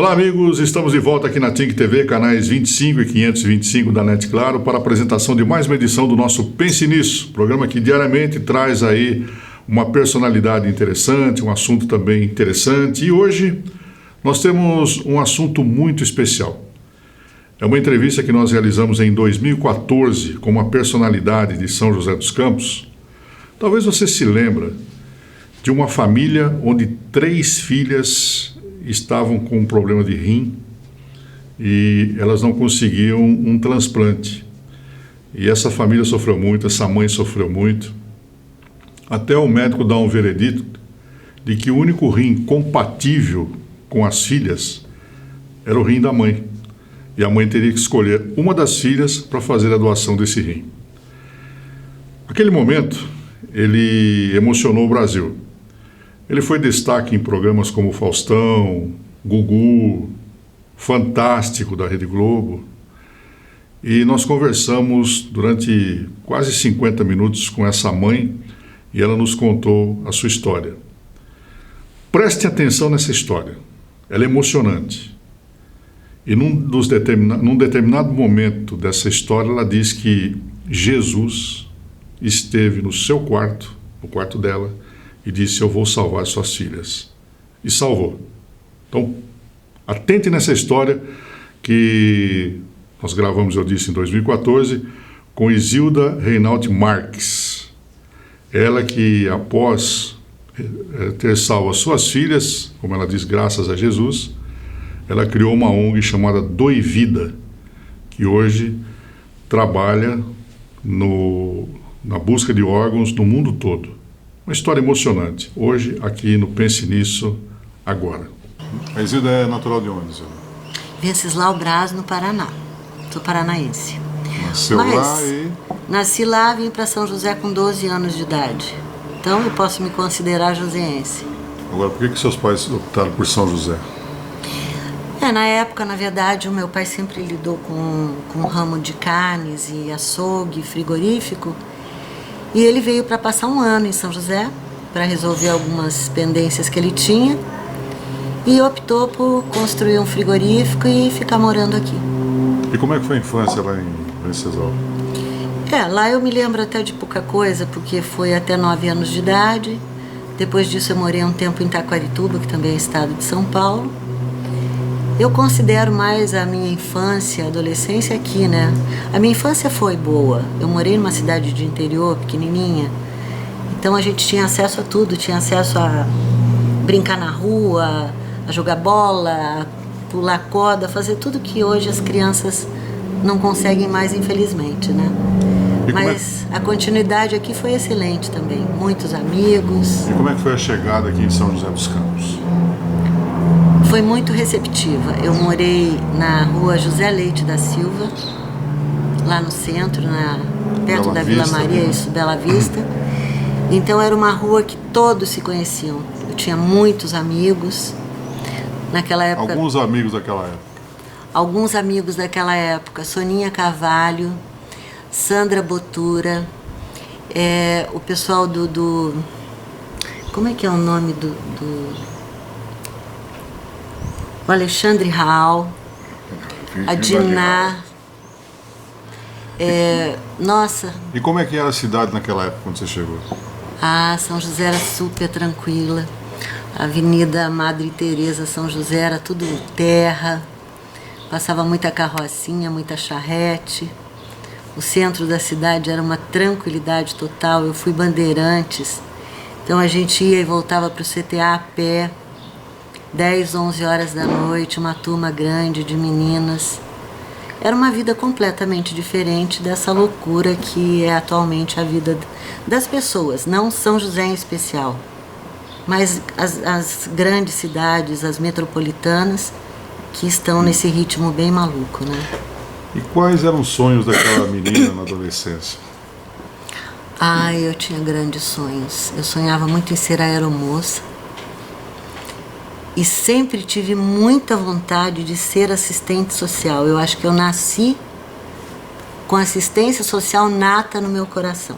Olá amigos, estamos de volta aqui na Think TV, canais 25 e 525 da NET Claro, para a apresentação de mais uma edição do nosso Pense Nisso, programa que diariamente traz aí uma personalidade interessante, um assunto também interessante. E hoje nós temos um assunto muito especial. É uma entrevista que nós realizamos em 2014 com uma personalidade de São José dos Campos. Talvez você se lembre de uma família onde 3 filhas estavam com um problema de rim e elas não conseguiam um transplante. E essa família sofreu muito, essa mãe sofreu muito, até o médico dar um veredito de que o único rim compatível com as filhas era o rim da mãe. E a mãe teria que escolher uma das filhas para fazer a doação desse rim. Aquele momento, ele emocionou o Brasil. Ele foi destaque em programas como Faustão, Gugu, Fantástico da Rede Globo. E nós conversamos durante quase 50 minutos com essa mãe e ela nos contou a sua história. Preste atenção nessa história, ela é emocionante. E num determinado momento dessa história, ela diz que Jesus esteve no seu quarto, no quarto dela, e disse: eu vou salvar suas filhas. E salvou. Então, atente nessa história que nós gravamos, eu disse, em 2014, com Isilda Reinaldi Marques. Ela que, após ter salvo as suas filhas, como ela diz, graças a Jesus, ela criou uma ONG chamada Doe Vida, que hoje trabalha na busca de órgãos no mundo todo. Uma história emocionante. Hoje, aqui no Pense Nisso, agora. A Isilda é natural de onde, Isilda? Venceslau Braz, no Paraná. Sou paranaense. Nasceu lá e... Nasci lá, vim para São José com 12 anos de idade. Então, eu posso me considerar joseense. Agora, por que seus pais optaram por São José? Na época, na verdade, o meu pai sempre lidou com o ramo de carnes e açougue, frigorífico. E ele veio para passar um ano em São José, para resolver algumas pendências que ele tinha, e optou por construir um frigorífico e ficar morando aqui. E como é que foi a infância lá em Venceslau? Lá eu me lembro até de pouca coisa, porque foi até 9 anos de idade. Depois disso eu morei um tempo em Taquarituba, que também é estado de São Paulo. Eu considero mais a minha infância, adolescência aqui, né? A minha infância foi boa. Eu morei numa cidade de interior, pequenininha. Então a gente tinha acesso a tudo. Tinha acesso a brincar na rua, a jogar bola, a pular corda, fazer tudo que hoje as crianças não conseguem mais, infelizmente, né? Mas a continuidade aqui foi excelente também. Muitos amigos. E como é que foi a chegada aqui em São José dos Campos? Foi muito receptiva. Eu morei na rua José Leite da Silva, lá no centro, perto da Vila Maria, isso, Bela Vista. Então era uma rua que todos se conheciam. Eu tinha muitos amigos naquela época. Alguns amigos daquela época? Alguns amigos daquela época. Soninha Carvalho, Sandra Botura, o pessoal do... Como é que é o nome do o Alexandre Raul, a Diná. Nossa. E como é que era a cidade naquela época, quando você chegou? São José era super tranquila. A Avenida Madre Teresa, São José, era tudo terra. Passava muita carrocinha, muita charrete. O centro da cidade era uma tranquilidade total. Eu fui Bandeirantes. Então a gente ia e voltava para o CTA a pé. 10, 11 horas da noite, uma turma grande de meninas. Era uma vida completamente diferente dessa loucura que é atualmente a vida das pessoas, não São José em especial, mas as grandes cidades, as metropolitanas, que estão nesse ritmo bem maluco, né? E quais eram os sonhos daquela menina na adolescência? Eu tinha grandes sonhos. Eu sonhava muito em ser aeromoça. E sempre tive muita vontade de ser assistente social. Eu acho que eu nasci com assistência social nata no meu coração.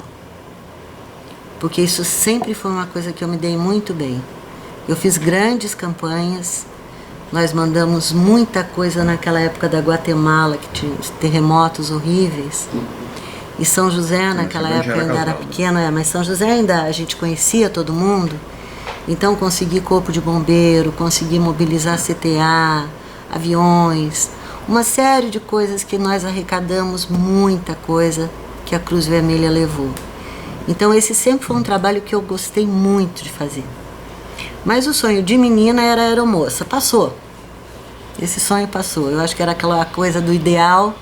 Porque isso sempre foi uma coisa que eu me dei muito bem. Eu fiz grandes campanhas Nós mandamos muita coisa naquela época da Guatemala, que tinha terremotos horríveis. E São José, naquela época, ainda era pequeno, mas São José ainda a gente conhecia todo mundo. Então consegui corpo de bombeiro, consegui mobilizar CTA, aviões, uma série de coisas que nós arrecadamos, muita coisa que a Cruz Vermelha levou. Então esse sempre foi um trabalho que eu gostei muito de fazer. Mas o sonho de menina era aeromoça, passou. Esse sonho passou. Eu acho que era aquela coisa do ideal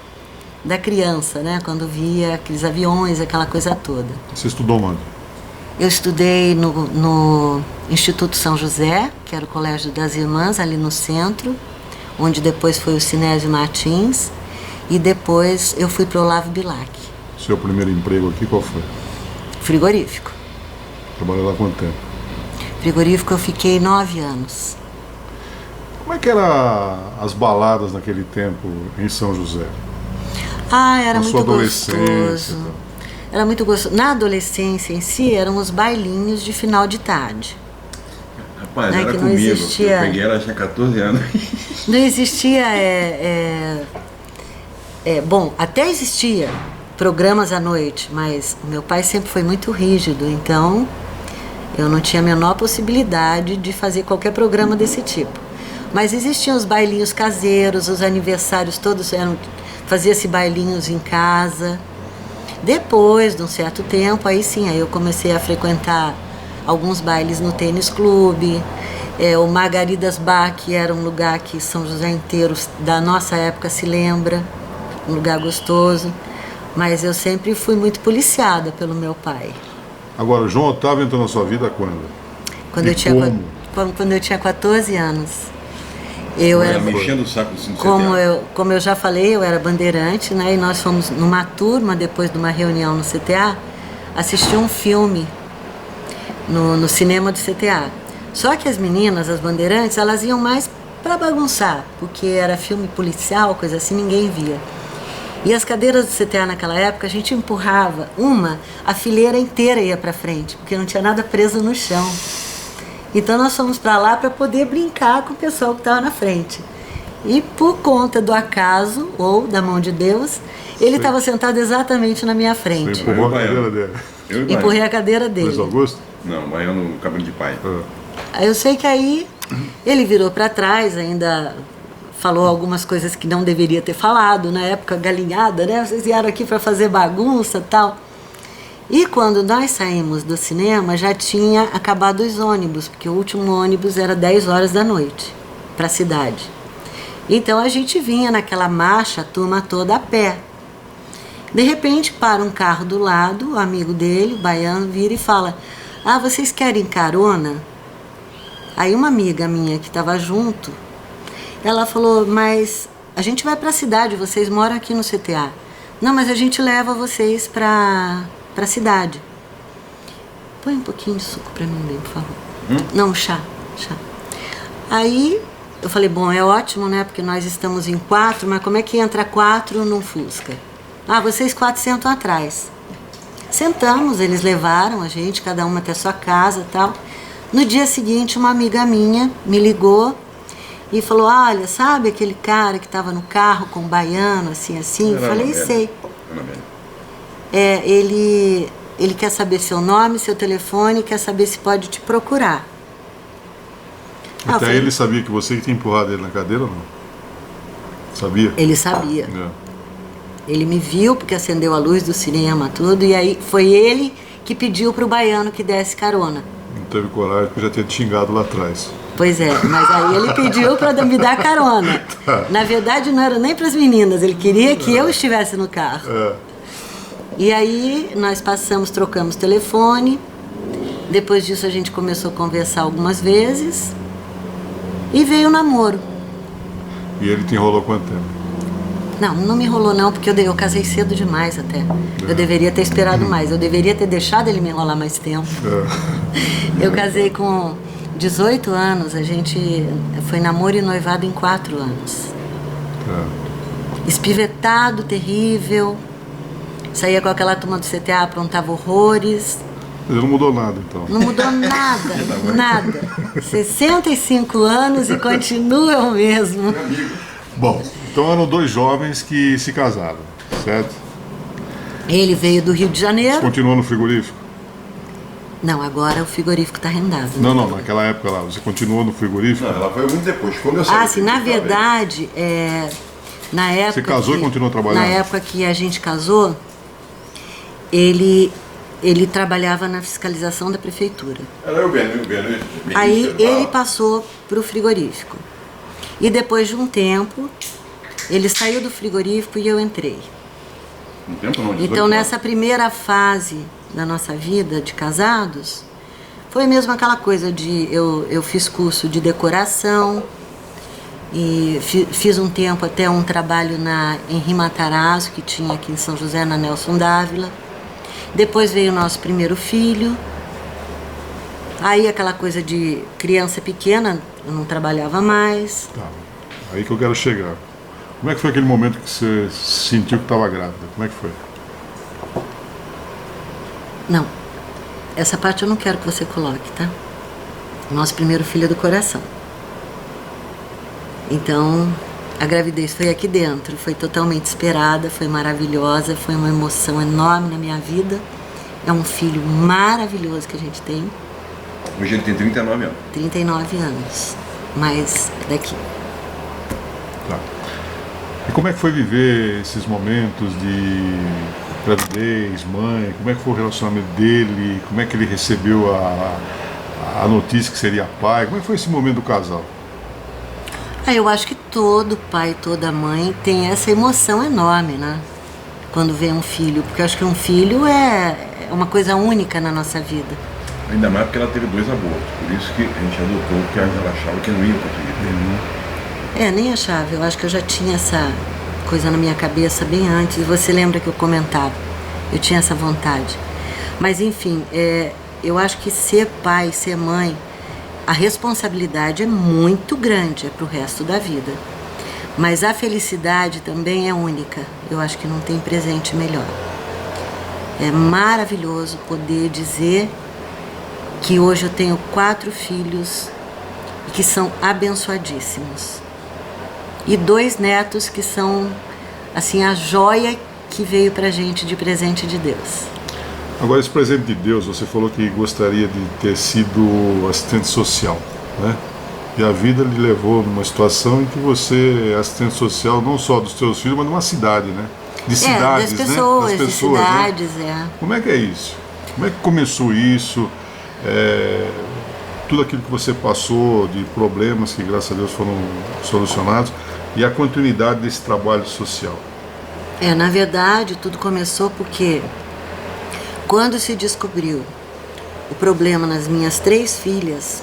da criança, né? Quando via aqueles aviões, aquela coisa toda. Você estudou onde? Eu estudei no Instituto São José, que era o Colégio das Irmãs, ali no centro, onde depois foi o Sinésio Martins, e depois eu fui para o Olavo Bilac. Seu primeiro emprego aqui qual foi? Frigorífico. Trabalhou lá há quanto tempo? Frigorífico eu fiquei 9 anos. Como é que eram as baladas naquele tempo em São José? Ah, era Na muito sua adolescência, gostoso. Era muito gostoso. Na adolescência em si, eram os bailinhos de final de tarde. Rapaz, Né, era que não comigo. existia- Eu peguei ela, tinha 14 anos. Não existia... bom, até existia programas à noite, mas o meu pai sempre foi muito rígido, então eu não tinha a menor possibilidade de fazer qualquer programa desse tipo. Mas existiam os bailinhos caseiros, os aniversários todos fazia-se bailinhos em casa. Depois de um certo tempo, aí sim, aí eu comecei a frequentar alguns bailes no tênis clube, o Margaridas Bar, que era um lugar que São José inteiro da nossa época se lembra, um lugar gostoso, mas eu sempre fui muito policiada pelo meu pai. Agora, o João Otávio entrou na sua vida quando? Quando, E eu tinha, como? quando eu tinha 14 anos. Eu Ela era, mexendo o saco assim do como eu já falei, eu era bandeirante, né? E nós fomos numa turma, depois de uma reunião no CTA, assistir um filme no cinema do CTA. Só que as meninas, as bandeirantes, elas iam mais para bagunçar, porque era filme policial, coisa assim, ninguém via. E as cadeiras do CTA naquela época, a gente empurrava a fileira inteira ia para frente, porque não tinha nada preso no chão. Então nós fomos para lá para poder brincar com o pessoal que estava na frente. E por conta do acaso, ou da mão de Deus, ele estava sentado exatamente na minha Você frente. empurrou a cadeira dele. Eu e Empurrei a cadeira Luiz dele. Augusto? Não, baiano no cabelo de pai. Aí eu sei que aí ele virou para trás, ainda falou algumas coisas que não deveria ter falado, na época galinhada, né? Vocês vieram aqui para fazer bagunça e tal. E quando nós saímos do cinema, já tinha acabado os ônibus, porque o último ônibus era 10 horas da noite, para a cidade. Então a gente vinha naquela marcha, a turma toda a pé. De repente para um carro do lado, o amigo dele, o baiano, vira e fala: "Ah, vocês querem carona?" Aí uma amiga minha que estava junto, ela falou: "Mas a gente vai para a cidade, vocês moram aqui no CTA." "Não, mas a gente leva vocês para a cidade." "Põe um pouquinho de suco para mim, bem, por favor." "Não, chá." Aí eu falei: "Bom, é ótimo, né? Porque nós estamos em 4, mas como é que entra 4 num Fusca?" "Ah, vocês 4 sentam atrás." Sentamos, eles levaram a gente, cada uma até sua casa e tal. No dia seguinte, uma amiga minha me ligou e falou: "Olha, sabe aquele cara que estava no carro com um baiano, assim, assim?" Eu falei: "Sei." Ele quer saber seu nome, seu telefone, quer saber se pode te procurar." Até ele sabia que você tinha empurrado ele na cadeira ou não? Sabia? Ele sabia. É. Ele me viu porque acendeu a luz do cinema, tudo, e aí foi ele que pediu pro baiano que desse carona. Não teve coragem porque já tinha te xingado lá atrás. Pois é, mas aí ele pediu para me dar carona. Na verdade não era nem para as meninas, ele queria que eu estivesse no carro. E aí nós trocamos telefone. Depois disso a gente começou a conversar algumas vezes e veio o namoro. E ele te enrolou quanto tempo? Não me enrolou não, porque eu casei cedo demais até. Eu deveria ter esperado mais, eu deveria ter deixado ele me enrolar mais tempo. Eu casei com 18 anos, a gente foi namoro e noivado em 4 anos. Espivetado, terrível. Saía com aquela turma do CTA, aprontava horrores. Mas não mudou nada, então. Não mudou nada, nada. 65 anos e continua o mesmo. Bom, então eram dois jovens que se casaram, certo? Ele veio do Rio de Janeiro. Continuou no frigorífico? Não, agora o frigorífico está arrendado. Não, naquela época lá, você continuou no frigorífico? Não, ela foi muito depois. Quando eu saí Sim, na verdade, na época... Você casou e continuou trabalhando? Na época que a gente casou, ele trabalhava na fiscalização da prefeitura. Era o Beno. Aí ele passou para o frigorífico. E depois de um tempo, ele saiu do frigorífico e eu entrei. Um tempo não, 18 Então, anos. nessa primeira fase da nossa vida de casados, foi mesmo aquela coisa de... Eu fiz curso de decoração e fiz um tempo até um trabalho na Henri Matarazzo, que tinha aqui em São José, na Nelson Dávila. Depois veio o nosso primeiro filho. Aí aquela coisa de criança pequena, eu não trabalhava mais. Tá, aí que eu quero chegar. Como é que foi aquele momento que você sentiu que estava grávida? Como é que foi? Não, essa parte eu não quero que você coloque, tá? O nosso primeiro filho é do coração. Então, a gravidez foi aqui dentro, foi totalmente esperada, foi maravilhosa, foi uma emoção enorme na minha vida. É um filho maravilhoso que a gente tem. Hoje ele tem 39 anos. 39 anos, mas daqui. Tá. E como é que foi viver esses momentos de gravidez, mãe? Como é que foi o relacionamento dele? Como é que ele recebeu a notícia que seria pai? Como é que foi esse momento do casal? Eu acho que todo pai, toda mãe tem essa emoção enorme, né? Quando vê um filho, porque eu acho que um filho é uma coisa única na nossa vida. Ainda mais porque ela teve 2 abortos. Por isso que a gente adotou, porque ela achava que não ia conseguir ter. Nem achava. Eu acho que eu já tinha essa coisa na minha cabeça bem antes. E você lembra que eu comentava? Eu tinha essa vontade. Mas, enfim, eu acho que ser pai, ser mãe, a responsabilidade é muito grande, é pro resto da vida. Mas a felicidade também é única. Eu acho que não tem presente melhor. É maravilhoso poder dizer que hoje eu tenho 4 filhos que são abençoadíssimos. E 2 netos que são, assim, a joia que veio pra gente de presente de Deus. Agora, esse presente de Deus, você falou que gostaria de ter sido assistente social, né? E a vida lhe levou numa situação em que você é assistente social não só dos seus filhos, mas de uma cidade, né? De cidades, das pessoas, né? Das pessoas, de cidades, né? Como é que é isso? Como é que começou isso? Tudo aquilo que você passou de problemas que, graças a Deus, foram solucionados e a continuidade desse trabalho social. Na verdade, tudo começou porque quando se descobriu o problema nas minhas 3 filhas,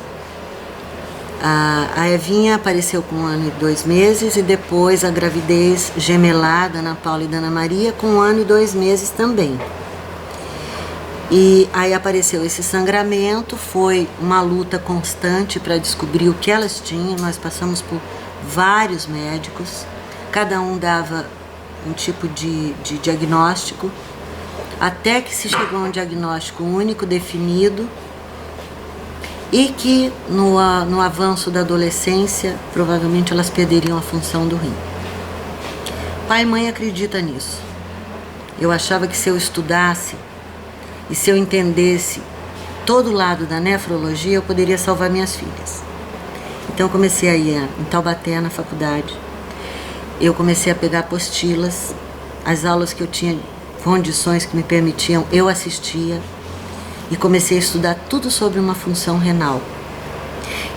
a Evinha apareceu com 1 ano e 2 meses e depois a gravidez gemelada, Ana Paula e Dana Maria, com 1 ano e 2 meses também. E aí apareceu esse sangramento, foi uma luta constante para descobrir o que elas tinham. Nós passamos por vários médicos, cada um dava um tipo de diagnóstico, até que se chegou a um diagnóstico único, definido, e que no avanço da adolescência, provavelmente elas perderiam a função do rim. Pai e mãe acreditam nisso. Eu achava que se eu estudasse e se eu entendesse todo o lado da nefrologia, eu poderia salvar minhas filhas. Então eu comecei a ir em Taubaté, na faculdade. Eu comecei a pegar apostilas, as aulas que eu tinha condições que me permitiam, eu assistia. E comecei a estudar tudo sobre uma função renal.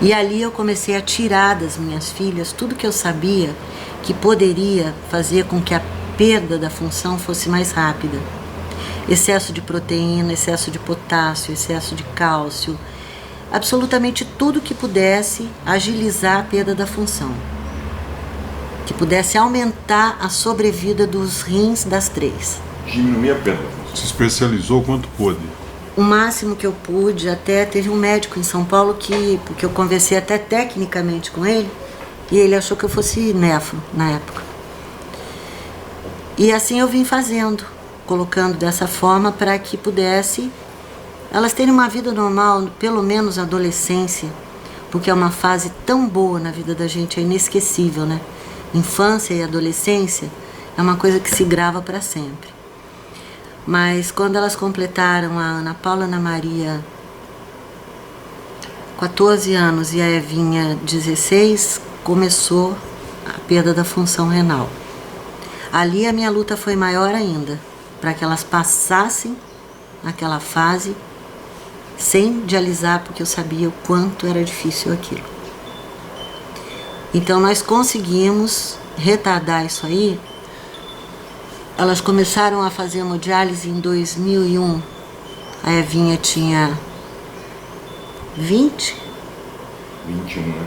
E ali eu comecei a tirar das minhas filhas tudo que eu sabia que poderia fazer com que a perda da função fosse mais rápida. Excesso de proteína, excesso de potássio, excesso de cálcio, absolutamente tudo que pudesse agilizar a perda da função, que pudesse aumentar a sobrevida dos rins das 3. Diminuir a perda. Se especializou quanto pôde? O máximo que eu pude, até teve um médico em São Paulo porque eu conversei até tecnicamente com ele, e ele achou que eu fosse nefro na época. E assim eu vim fazendo, colocando dessa forma para que pudesse elas terem uma vida normal, pelo menos a adolescência, porque é uma fase tão boa na vida da gente, é inesquecível, né? Infância e adolescência é uma coisa que se grava para sempre. Mas quando elas completaram, a Ana Paula e a Ana Maria 14 anos e a Evinha 16, começou a perda da função renal. Ali a minha luta foi maior ainda, para que elas passassem naquela fase sem dialisar, porque eu sabia o quanto era difícil aquilo. Então nós conseguimos retardar isso aí. Elas começaram a fazer hemodiálise em 2001. A Evinha tinha 20? 21, né?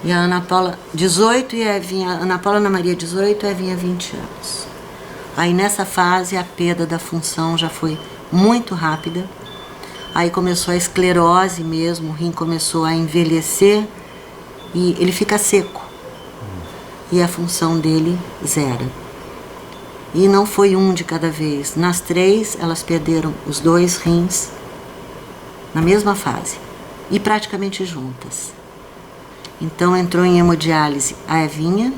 E a Ana Paula 18 e a Evinha, Ana Paula e Ana Maria 18 e a Evinha 20 anos. Aí nessa fase a perda da função já foi muito rápida. Aí começou a esclerose mesmo, o rim começou a envelhecer e ele fica seco. E a função dele zera. E não foi um de cada vez. Nas 3 elas perderam os 2 rins na mesma fase e praticamente juntas. Então entrou em hemodiálise a Evinha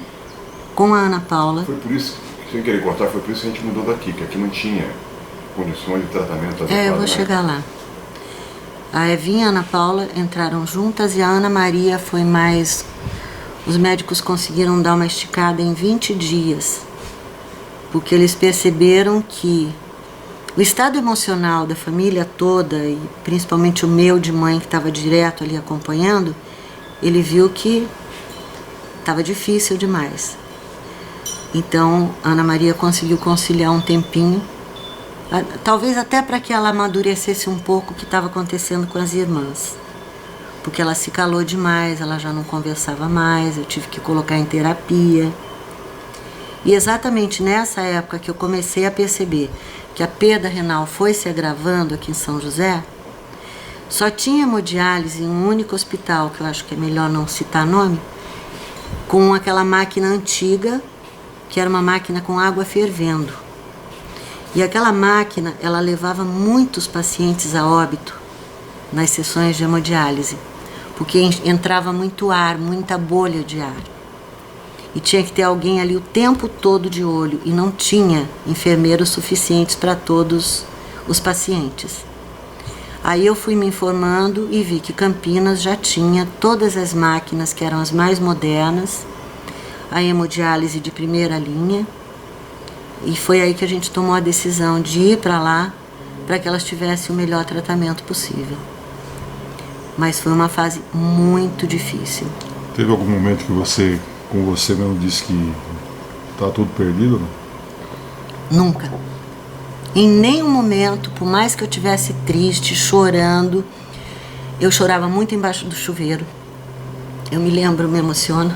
com a Ana Paula. Foi por isso, sem querer cortar, foi por isso que a gente mudou daqui, que aqui não tinha condições de tratamento adequado. Eu vou chegar lá. A Evinha e a Ana Paula entraram juntas e a Ana Maria foi mais... Os médicos conseguiram dar uma esticada em 20 dias, porque eles perceberam que o estado emocional da família toda, e principalmente o meu de mãe, que estava direto ali acompanhando, ele viu que estava difícil demais. Então, a Ana Maria conseguiu conciliar um tempinho, talvez até para que ela amadurecesse um pouco o que estava acontecendo com as irmãs. Porque ela se calou demais, ela já não conversava mais, eu tive que colocar em terapia. E exatamente nessa época que eu comecei a perceber que a perda renal foi se agravando aqui em São José, só tinha hemodiálise em um único hospital, que eu acho que é melhor não citar nome, com aquela máquina antiga, que era uma máquina com água fervendo. E aquela máquina, ela levava muitos pacientes a óbito nas sessões de hemodiálise, porque entrava muito ar, muita bolha de ar. E tinha que ter alguém ali o tempo todo de olho, e não tinha enfermeiros suficientes para todos os pacientes. Aí eu fui me informando e vi que Campinas já tinha todas as máquinas que eram as mais modernas, a hemodiálise de primeira linha, e foi aí que a gente tomou a decisão de ir para lá, para que elas tivessem o melhor tratamento possível. Mas foi uma fase muito difícil. Teve algum momento que você, como você mesmo disse, que está tudo perdido, não? Nunca. Em nenhum momento, por mais que eu estivesse triste, chorando, eu chorava muito embaixo do chuveiro. Eu me lembro, me emociona.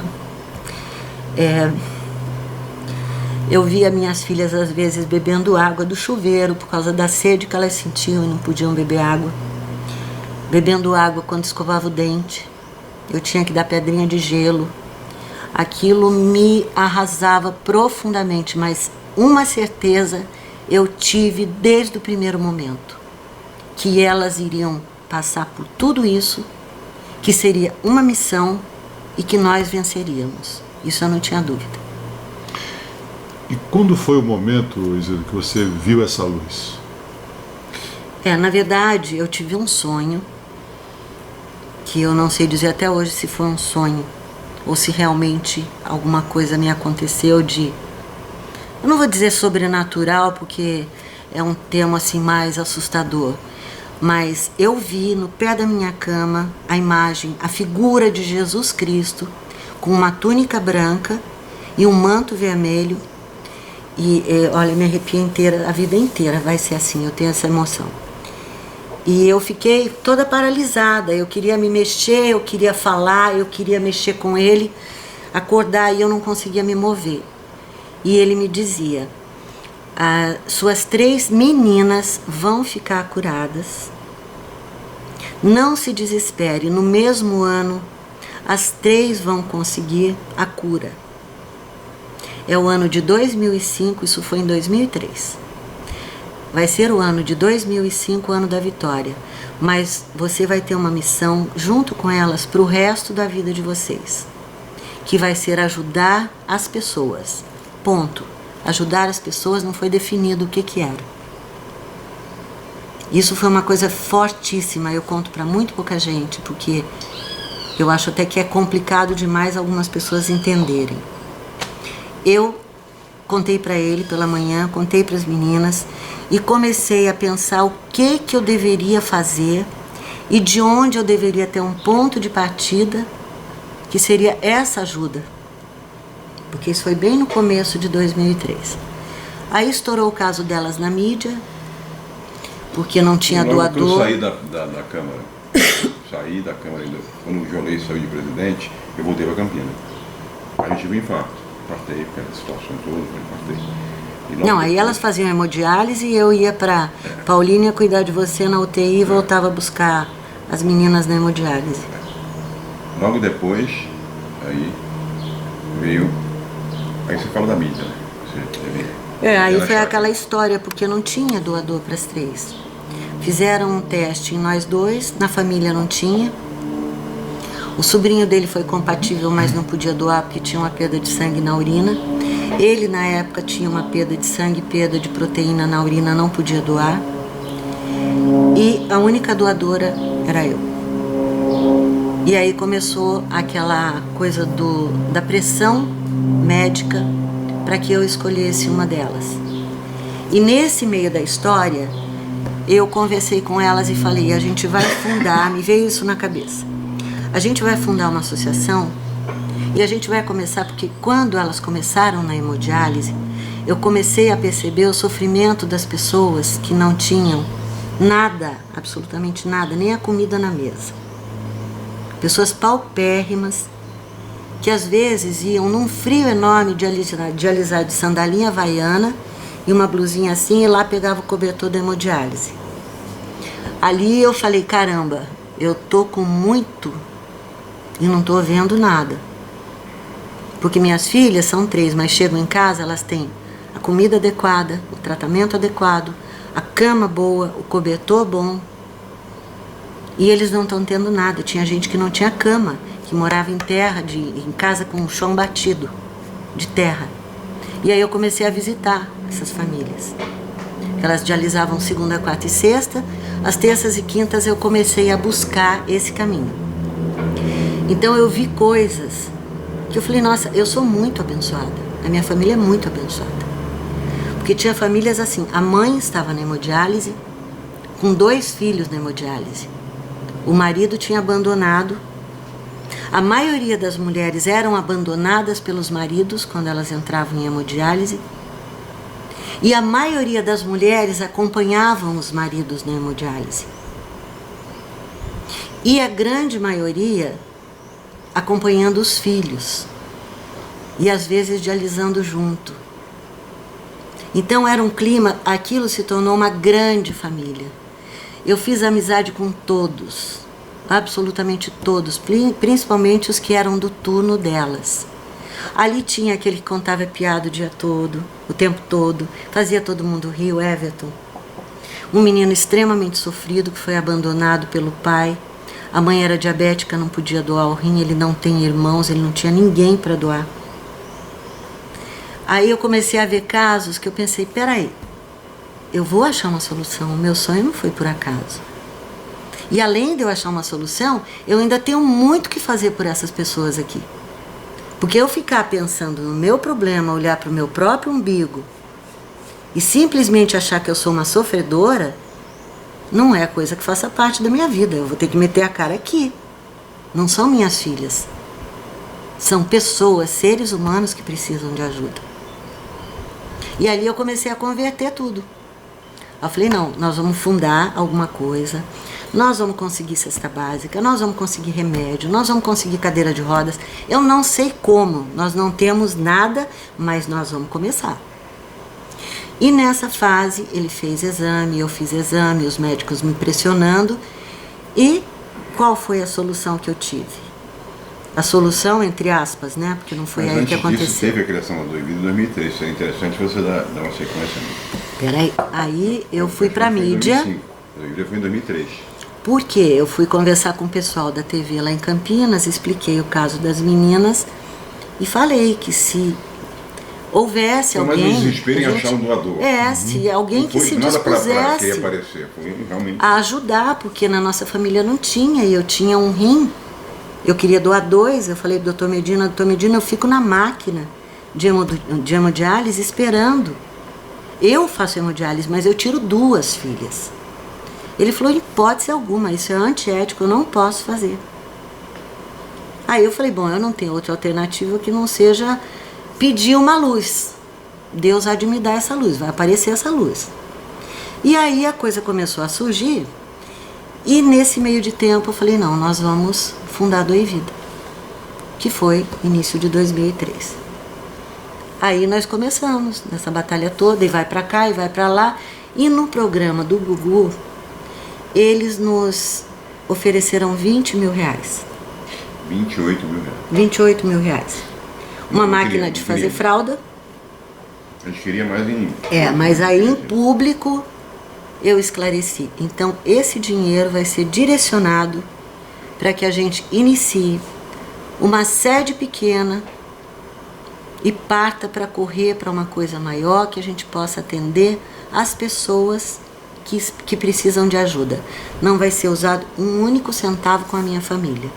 Eu via minhas filhas às vezes bebendo água do chuveiro por causa da sede que elas sentiam e não podiam beber água. Bebendo água quando escovava o dente. Eu tinha que dar pedrinha de gelo. Aquilo me arrasava profundamente, mas uma certeza eu tive desde o primeiro momento, que elas iriam passar por tudo isso, que seria uma missão e que nós venceríamos. Isso eu não tinha dúvida. E quando foi o momento, Isilda, que você viu essa luz? Na verdade, eu tive um sonho, que eu não sei dizer até hoje se foi um sonho, ou se realmente alguma coisa me aconteceu de... Eu não vou dizer sobrenatural, porque é um termo assim mais assustador, mas eu vi no pé da minha cama a imagem, a figura de Jesus Cristo, com uma túnica branca e um manto vermelho. E olha, me arrepia inteira, a vida inteira vai ser assim, eu tenho essa emoção. E eu fiquei toda paralisada, eu queria me mexer, eu queria falar, eu queria mexer com ele, acordar, e eu não conseguia me mover. E ele me dizia, suas 3 meninas vão ficar curadas, não se desespere, no mesmo ano as 3 vão conseguir a cura. É o ano de 2005, isso foi em 2003. vai ser o ano de 2005, o ano da vitória. Mas você vai ter uma missão junto com elas para o resto da vida de vocês, que vai ser ajudar as pessoas. Ponto. Ajudar as pessoas não foi definido o que era. Isso foi uma coisa fortíssima, eu conto para muito pouca gente, porque eu acho até que é complicado demais algumas pessoas entenderem. Eu contei para ele pela manhã, contei para as meninas e comecei a pensar o que eu deveria fazer e de onde eu deveria ter um ponto de partida, que seria essa ajuda. Porque isso foi bem no começo de 2003. Aí estourou o caso delas na mídia, porque não tinha doador. Eu saí da Câmara, ainda, quando o Johnny saiu de presidente, eu voltei para Campinas. Aí eu tive um infarto. Infartei, porque a situação toda, eu infartei. Não, aí elas faziam hemodiálise e eu ia para Paulínia cuidar de você na UTI e voltava a buscar as meninas na hemodiálise. Logo depois, aí veio... Aí você fala da mídia, né? Aí foi aquela história, porque não tinha doador para as 3. Fizeram um teste em nós 2, na família não tinha. O sobrinho dele foi compatível, mas não podia doar porque tinha uma perda de sangue na urina. Ele, na época, tinha uma perda de sangue, perda de proteína na urina, não podia doar. E a única doadora era eu. E aí começou aquela coisa da pressão médica para que eu escolhesse uma delas. E nesse meio da história, eu conversei com elas e falei, a gente vai fundar, me veio isso na cabeça. A gente vai fundar uma associação e a gente vai começar, porque quando elas começaram na hemodiálise, eu comecei a perceber o sofrimento das pessoas que não tinham nada, absolutamente nada, nem a comida na mesa. Pessoas paupérrimas, que às vezes iam num frio enorme dialisar de sandalinha havaiana e uma blusinha assim, e lá pegava o cobertor da hemodiálise. Ali eu falei, caramba, eu tô com muito e não tô vendo nada. Porque minhas filhas são 3, mas chegam em casa, elas têm a comida adequada, o tratamento adequado, a cama boa, o cobertor bom. E eles não estão tendo nada. Tinha gente que não tinha cama, que morava em terra, em casa com o chão batido, de terra. E aí eu comecei a visitar essas famílias. Elas dialisavam segunda, quarta e sexta. Às terças e quintas eu comecei a buscar esse caminho. Então eu vi coisas que eu falei, nossa, eu sou muito abençoada. A minha família é muito abençoada. Porque tinha famílias assim, a mãe estava na hemodiálise, com 2 filhos na hemodiálise. O marido tinha abandonado. A maioria das mulheres eram abandonadas pelos maridos quando elas entravam em hemodiálise. E a maioria das mulheres acompanhavam os maridos na hemodiálise. E a grande maioria acompanhando os filhos. E às vezes dialisando junto. Então era um clima, aquilo se tornou uma grande família. Eu fiz amizade com todos, absolutamente todos, principalmente os que eram do turno delas. Ali tinha aquele que contava piada o dia todo, o tempo todo, fazia todo mundo rir, o Everton. Um menino extremamente sofrido que foi abandonado pelo pai. A mãe era diabética, não podia doar o rim, ele não tem irmãos, ele não tinha ninguém para doar. Aí eu comecei a ver casos que eu pensei, peraí, eu vou achar uma solução, o meu sonho não foi por acaso. E além de eu achar uma solução, eu ainda tenho muito que fazer por essas pessoas aqui. Porque eu ficar pensando no meu problema, olhar para o meu próprio umbigo e simplesmente achar que eu sou uma sofredora, não é coisa que faça parte da minha vida. Eu vou ter que meter a cara aqui. Não são minhas filhas. São pessoas, seres humanos que precisam de ajuda. E ali eu comecei a converter tudo. Eu falei, não, nós vamos fundar alguma coisa, nós vamos conseguir cesta básica, nós vamos conseguir remédio, nós vamos conseguir cadeira de rodas. Eu não sei como, nós não temos nada, mas nós vamos começar. E nessa fase ele fez exame, eu fiz exame, os médicos me pressionando. E qual foi a solução que eu tive? A solução, entre aspas, porque não foi aí que aconteceu. Mas antes disso, teve a criação da Doivida em 2003. Seria interessante você dar uma sequência. Peraí, aí eu fui pra mídia. 2005. A Doivida foi em 2003. Porque eu fui conversar com o pessoal da TV lá em Campinas, expliquei o caso das meninas e falei que se houvesse Foi mais alguém... um desespero em a gente- achar um doador. se alguém Não que foi se nada pra querer dispusesse aparecer. Foi realmente... a ajudar, porque na nossa família não tinha, e eu tinha um rim, eu queria doar 2, eu falei pro doutor Medina, eu fico na máquina de hemodiálise esperando. Eu faço hemodiálise, mas eu tiro 2 filhas. Ele falou, em hipótese alguma, isso é antiético, eu não posso fazer. Aí eu falei, bom, eu não tenho outra alternativa que não seja pedir uma luz. Deus há de me dar essa luz, vai aparecer essa luz. E aí a coisa começou a surgir, e nesse meio de tempo eu falei, não, nós vamos fundar a Doivida, que foi início de 2003. Aí nós começamos nessa batalha toda, e vai pra cá, e vai pra lá, e no programa do Gugu, eles nos ofereceram 20 mil reais. 28 mil reais. 28 mil reais. Uma Não máquina queria, de não fazer queria. fralda. A gente queria mais em... Mas aí em público eu esclareci. Então esse dinheiro vai ser direcionado para que a gente inicie uma sede pequena e parta para correr para uma coisa maior, que a gente possa atender as pessoas que precisam de ajuda. Não vai ser usado um único centavo com a minha família.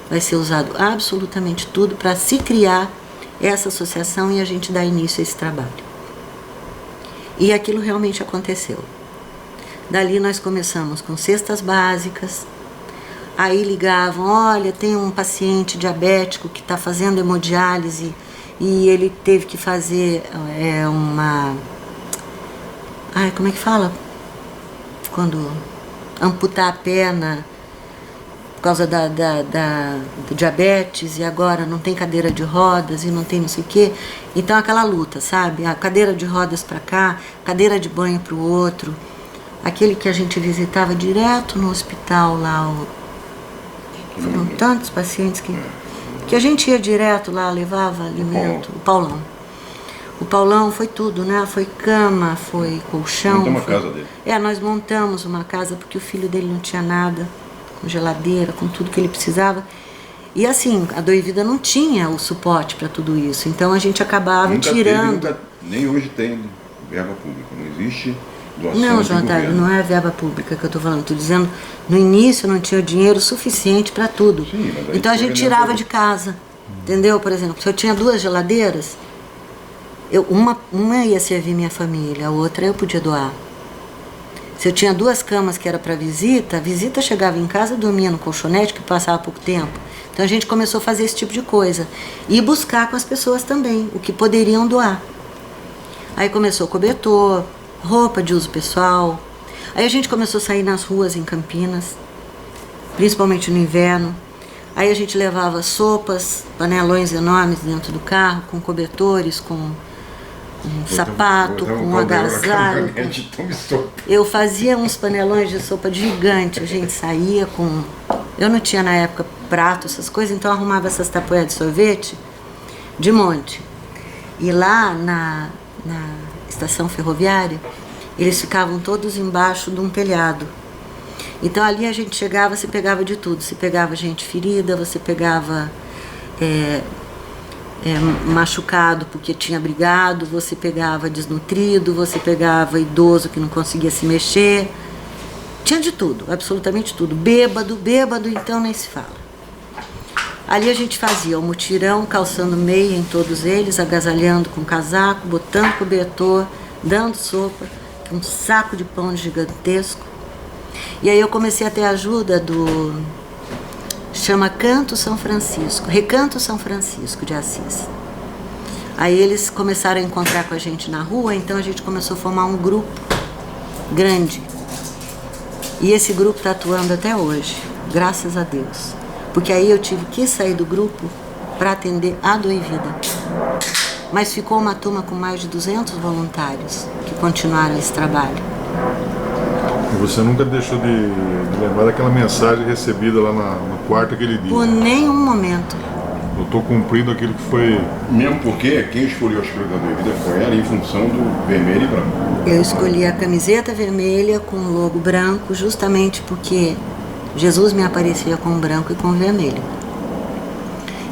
Vai ser usado absolutamente tudo para se criar essa associação e a gente dar início a esse trabalho. E aquilo realmente aconteceu. Dali nós começamos com cestas básicas, aí ligavam, olha, tem um paciente diabético que está fazendo hemodiálise e ele teve que fazer como é que fala? Quando amputar a perna por causa do diabetes, e agora não tem cadeira de rodas e não tem não sei o quê. Então aquela luta, sabe? A cadeira de rodas para cá, cadeira de banho para o outro. Aquele que a gente visitava direto no hospital lá, foram tantos pacientes que a gente ia direto lá, levava alimento. O Paulão. O Paulão foi tudo, né? Foi cama, foi colchão. Montamos uma casa dele. Nós montamos uma casa porque o filho dele não tinha nada, com geladeira, com tudo que ele precisava. E assim, a Doivida não tinha o suporte para tudo isso. Então a gente acabava Nunca tirando. Teve, nem hoje tem verba pública. Não existe doação Não, de João Otávio, governo. não é verba pública que eu estou falando. Estou dizendo, no início não tinha dinheiro suficiente para tudo. Sim, mas aí então a foi gente tirava ganhando. de casa. Entendeu? Por exemplo, se eu tinha 2 geladeiras, uma ia servir minha família, a outra eu podia doar. Se eu tinha 2 camas que era para visita, a visita chegava em casa, dormia no colchonete, que passava pouco tempo. Então a gente começou a fazer esse tipo de coisa. E buscar com as pessoas também o que poderiam doar. Aí começou cobertor, roupa de uso pessoal. Aí a gente começou a sair nas ruas em Campinas, principalmente no inverno. Aí a gente levava sopas, panelões enormes dentro do carro, com cobertores, com sapato, com agasalho. Eu fazia uns panelões de sopa gigante, a gente saía com... Eu não tinha na época prato, essas coisas, então eu arrumava essas tapoeiras de sorvete de monte. E lá na estação ferroviária, eles ficavam todos embaixo de um telhado. Então ali a gente chegava, você pegava de tudo. Você pegava gente ferida, você pegava machucado porque tinha brigado, você pegava desnutrido, você pegava idoso que não conseguia se mexer. Tinha de tudo, absolutamente tudo. Bêbado, então nem se fala. Ali a gente fazia o mutirão, calçando meia em todos eles, agasalhando com casaco, botando cobertor, dando sopa, um saco de pão gigantesco. E aí eu comecei a ter ajuda chama Recanto São Francisco de Assis. Aí eles começaram a encontrar com a gente na rua, então a gente começou a formar um grupo grande. E esse grupo está atuando até hoje, graças a Deus. Porque aí eu tive que sair do grupo para atender a Doivida. Mas ficou uma turma com mais de 200 voluntários que continuaram esse trabalho. E você nunca deixou de lembrar daquela mensagem recebida lá no quarto aquele dia? Por nenhum momento. Eu estou cumprindo aquilo que foi... Mesmo porque quem escolheu a escolha da Doe Vida foi ela em função do vermelho e branco. Eu escolhi a camiseta vermelha com o logo branco justamente porque Jesus me aparecia com branco e com vermelho.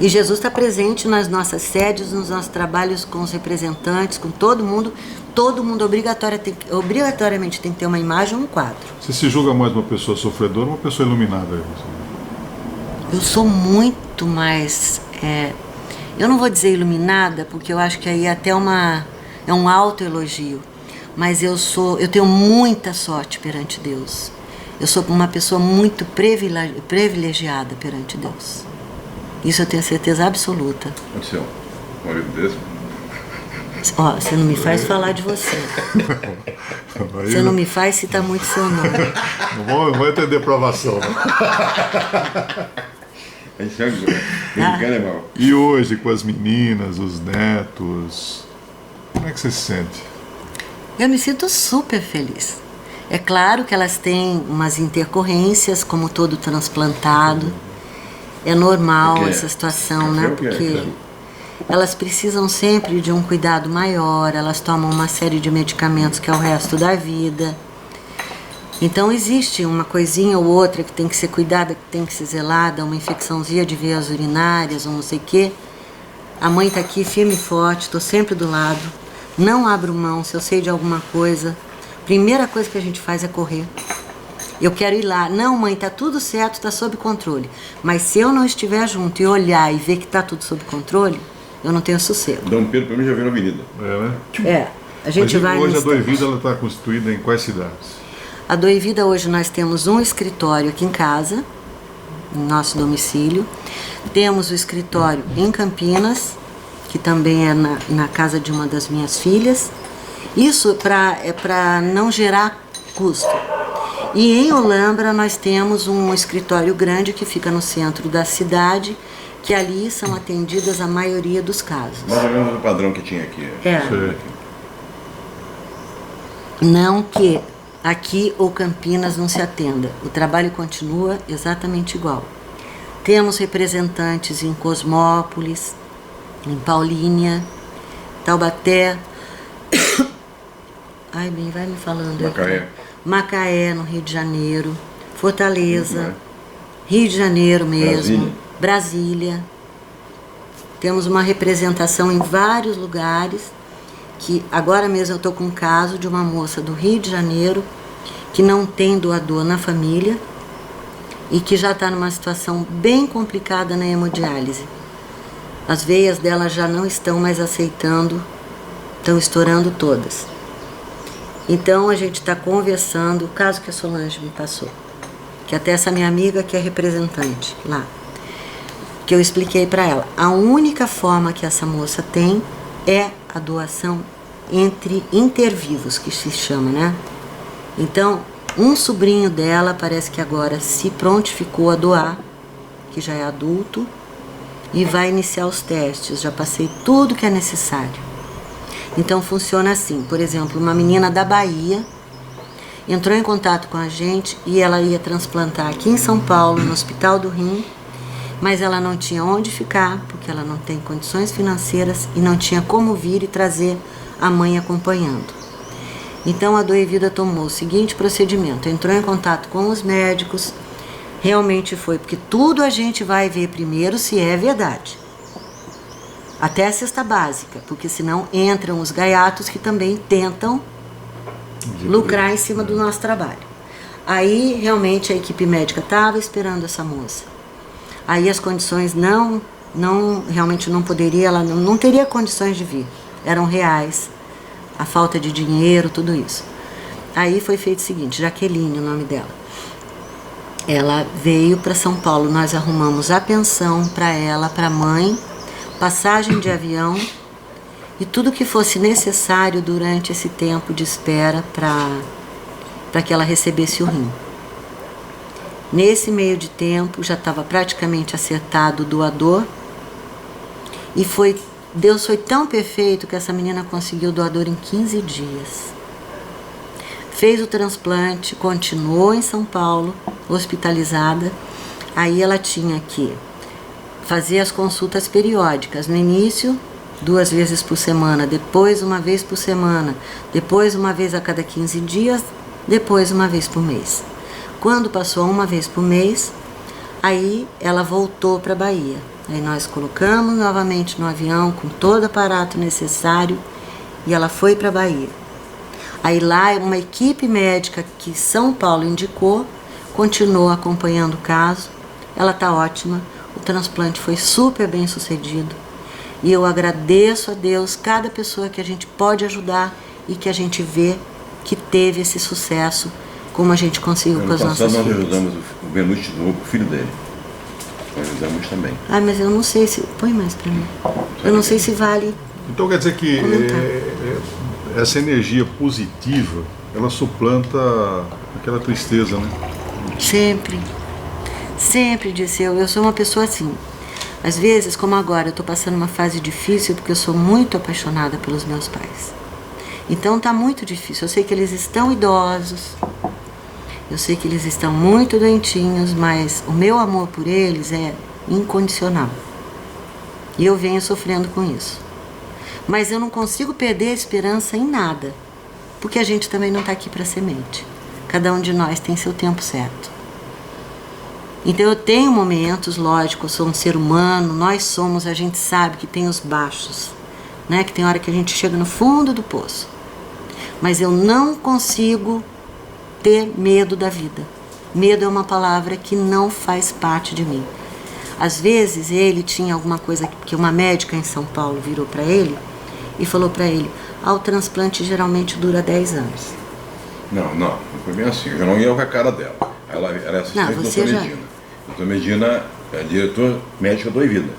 E Jesus está presente nas nossas sedes, nos nossos trabalhos com os representantes, com todo mundo. Todo mundo obrigatoriamente tem que ter uma imagem ou um quadro. Você se julga mais uma pessoa sofredora ou uma pessoa iluminada? Eu sou muito mais... eu não vou dizer iluminada, porque eu acho que aí até é um autoelogio. Mas eu tenho muita sorte perante Deus. Eu sou uma pessoa muito privilegiada perante Deus. Isso eu tenho certeza absoluta. Aconteceu. Um marido desse? Ó, você não me faz falar de você. Você não me faz citar muito seu nome. Não vou entender provação. A gente sabe que é mal. E hoje, com as meninas, os netos, como é que você se sente? Eu me sinto super feliz. É claro que elas têm umas intercorrências, como todo transplantado. É normal essa situação, né? Porque elas precisam sempre de um cuidado maior, elas tomam uma série de medicamentos que é o resto da vida. Então existe uma coisinha ou outra que tem que ser cuidada, que tem que ser zelada, uma infecçãozinha de veias urinárias ou não sei o quê. A mãe está aqui firme e forte, estou sempre do lado, não abro mão, se eu sei de alguma coisa, primeira coisa que a gente faz é correr. Eu quero ir lá. Não, mãe, tá tudo certo, tá sob controle. Mas se eu não estiver junto e olhar e ver que tá tudo sob controle, eu não tenho sossego. Dom Pedro, pra mim, já viu na avenida. Né? A gente vai... Hoje a Doe Vida está constituída em quais cidades? A Doe Vida hoje nós temos um escritório aqui em casa, no nosso domicílio. Temos o escritório em Campinas, que também é na casa de uma das minhas filhas. Isso é para não gerar custo. E em Olambra nós temos um escritório grande que fica no centro da cidade, que ali são atendidas a maioria dos casos. Mais ou menos o padrão que tinha aqui. Não que aqui ou Campinas não se atenda. O trabalho continua exatamente igual. Temos representantes em Cosmópolis, em Paulínia, Taubaté. Ai, bem, vai me falando. Macaé, no Rio de Janeiro, Fortaleza, Rio de Janeiro mesmo, Brasília. Temos uma representação em vários lugares, que agora mesmo eu estou com um caso de uma moça do Rio de Janeiro que não tem doador na família e que já está numa situação bem complicada na hemodiálise. As veias dela já não estão mais aceitando, estão estourando todas. Então a gente está conversando, o caso que a Solange me passou, que até essa minha amiga que é representante lá, que eu expliquei para ela, a única forma que essa moça tem é a doação entre intervivos, que se chama, né? Então, um sobrinho dela parece que agora se prontificou a doar, que já é adulto, e vai iniciar os testes, já passei tudo que é necessário. Então funciona assim, por exemplo, uma menina da Bahia entrou em contato com a gente e ela ia transplantar aqui em São Paulo, no Hospital do Rim, mas ela não tinha onde ficar, porque ela não tem condições financeiras e não tinha como vir e trazer a mãe acompanhando. Então a Doe Vida tomou o seguinte procedimento, entrou em contato com os médicos, realmente foi, porque tudo a gente vai ver primeiro se é verdade. Até a cesta básica, porque senão entram os gaiatos que também tentam lucrar em cima do nosso trabalho. Aí realmente a equipe médica estava esperando essa moça. Aí as condições realmente não poderia, ela não teria condições de vir. Eram reais, a falta de dinheiro, tudo isso. Aí foi feito o seguinte, Jaqueline, o nome dela. Ela veio para São Paulo, nós arrumamos a pensão para ela, para a mãe, passagem de avião e tudo que fosse necessário durante esse tempo de espera para que ela recebesse o rim. Nesse meio de tempo já estava praticamente acertado o doador e Deus foi tão perfeito que essa menina conseguiu o doador em 15 dias. Fez o transplante, continuou em São Paulo, hospitalizada. Aí ela tinha que fazer as consultas periódicas. No início, 2 vezes por semana, depois 1 vez por semana, depois 1 vez a cada 15 dias, depois 1 vez por mês. Quando passou a 1 vez por mês, aí ela voltou para a Bahia. Aí nós colocamos novamente no avião com todo o aparato necessário e ela foi para a Bahia. Aí lá uma equipe médica que São Paulo indicou, continuou acompanhando o caso. Ela está ótima, o transplante foi super bem sucedido. E eu agradeço a Deus cada pessoa que a gente pode ajudar e que a gente vê que teve esse sucesso, como a gente conseguiu com as nossas filhas. Nós ajudamos o Benucci de novo, o filho dele. Nós ajudamos também. Ah, mas eu não sei se... Põe mais para mim. Eu não sei se vale... Então quer dizer que essa energia positiva, ela suplanta aquela tristeza, né? Sempre. Sempre, disse eu sou uma pessoa assim. Às vezes, como agora, eu estou passando uma fase difícil porque eu sou muito apaixonada pelos meus pais. Então está muito difícil. Eu sei que eles estão idosos, eu sei que eles estão muito doentinhos, mas o meu amor por eles é incondicional. E eu venho sofrendo com isso. Mas eu não consigo perder a esperança em nada, porque a gente também não está aqui para semente. Cada um de nós tem seu tempo certo. Então eu tenho momentos, lógico, eu sou um ser humano, nós somos, a gente sabe que tem os baixos, né? Que tem hora que a gente chega no fundo do poço. Mas eu não consigo ter medo da vida. Medo é uma palavra que não faz parte de mim. Às vezes ele tinha alguma coisa que uma médica em São Paulo virou para ele e falou para ele: o transplante geralmente dura 10 anos. Não foi bem assim, eu já não ia com a cara dela. Ela era assistente do Dr. Medina. O Dr. Medina é diretor médico do Vida,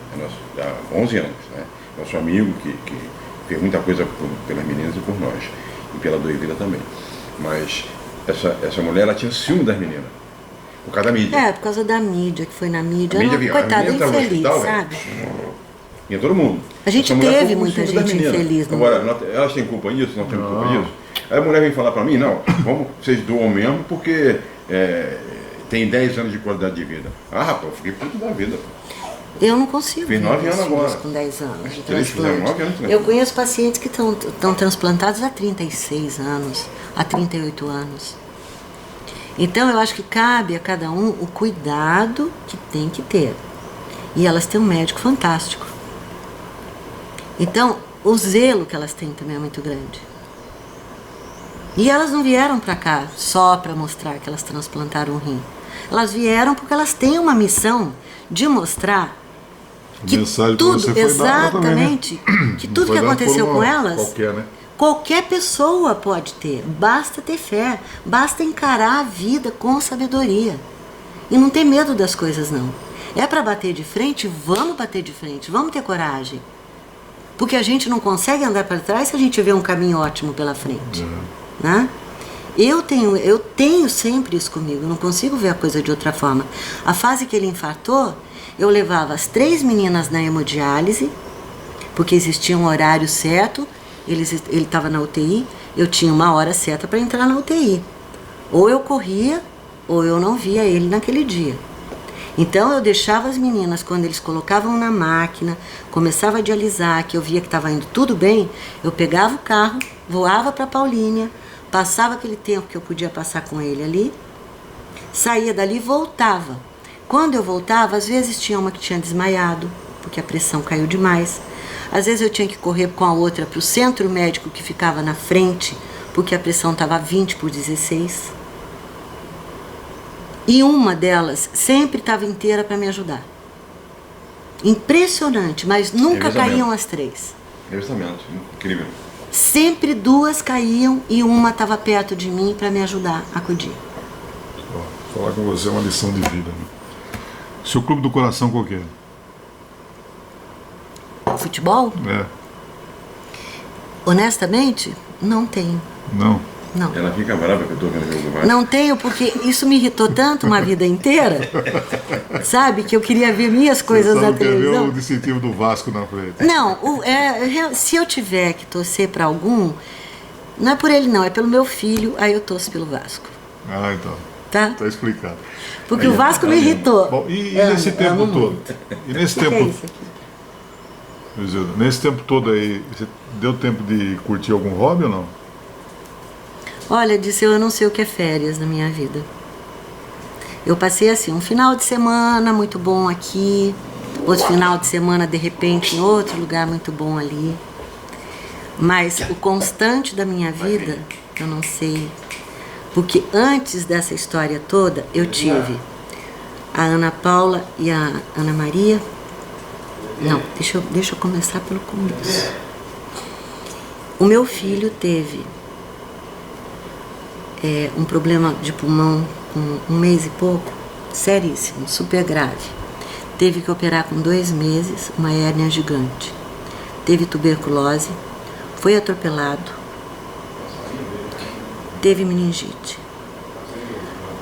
há 11 anos. Né? Nosso amigo que fez muita coisa pelas meninas e por nós, e pela Doivila também. Mas essa mulher, ela tinha ciúme das meninas, por causa da mídia. Por causa da mídia, que foi na mídia. Coitada, infeliz, sabe? Tinha todo mundo. A gente teve muita gente infeliz. Agora, elas têm culpa nisso? Nós temos culpa nisso? Aí a mulher vem falar para mim: não, vocês doam mesmo porque tem 10 anos de qualidade de vida. Rapaz, eu fiquei puto da vida. Eu não consigo. Fiz 9 anos agora. Com 10 anos de 3 fizeram 9 anos. Eu conheço pacientes que estão transplantados há 36 anos, há 38 anos. Então eu acho que cabe a cada um o cuidado que tem que ter. E elas têm um médico fantástico. Então o zelo que elas têm também é muito grande. E elas não vieram para cá só para mostrar que elas transplantaram um rim. Elas vieram porque elas têm uma missão de mostrar que tudo, exatamente, que tudo que aconteceu com elas, qualquer pessoa pode ter. Basta ter fé, basta encarar a vida com sabedoria e não ter medo das coisas, não. É para bater de frente, vamos bater de frente, vamos ter coragem, porque a gente não consegue andar para trás se a gente vê um caminho ótimo pela frente, né? Eu tenho sempre isso comigo, não consigo ver a coisa de outra forma. A fase que ele infartou, eu levava as 3 meninas na hemodiálise, porque existia um horário certo, ele estava na UTI, eu tinha uma hora certa para entrar na UTI. Ou eu corria, ou eu não via ele naquele dia. Então eu deixava as meninas, quando eles colocavam na máquina, começava a dialisar, que eu via que estava indo tudo bem, eu pegava o carro, voava para Paulínia, passava aquele tempo que eu podia passar com ele ali, saía dali e voltava. Quando eu voltava, às vezes tinha uma que tinha desmaiado, porque a pressão caiu demais. Às vezes eu tinha que correr com a outra para o centro médico que ficava na frente, porque a pressão estava 20/16. E uma delas sempre estava inteira para me ajudar. Impressionante, mas nunca caíam as 3. Revezamento, incrível. Sempre 2 caíam e uma estava perto de mim para me ajudar a acudir. Falar com você é uma lição de vida. Né? Seu clube do coração qual que é? Futebol? Honestamente, não tenho. Não? Não. Ela fica brava que eu estou vendo o jogo do Vasco. Não tenho, porque isso me irritou tanto uma vida inteira, sabe? Que eu queria ver minhas coisas na televisão. Você ver o distintivo do Vasco na frente. Não, se eu tiver que torcer para algum, não é por ele não, é pelo meu filho, aí eu torço pelo Vasco. Então. Tá? Tá explicado. Porque o Vasco me irritou. Bom, e nesse tempo todo? E nesse tempo... Nesse tempo todo aí, você deu tempo de curtir algum hobby ou não? Olha, Disseu, eu não sei o que é férias na minha vida. Eu passei assim, um final de semana muito bom aqui, outro final de semana, de repente, em outro lugar muito bom ali. Mas o constante da minha vida, eu não sei. Porque antes dessa história toda, eu tive a Ana Paula e a Ana Maria. Não, deixa eu começar pelo começo. O meu filho teve um problema de pulmão com 1 mês e pouco, seríssimo, super grave. Teve que operar com 2 meses, uma hérnia gigante. Teve tuberculose, foi atropelado, teve meningite.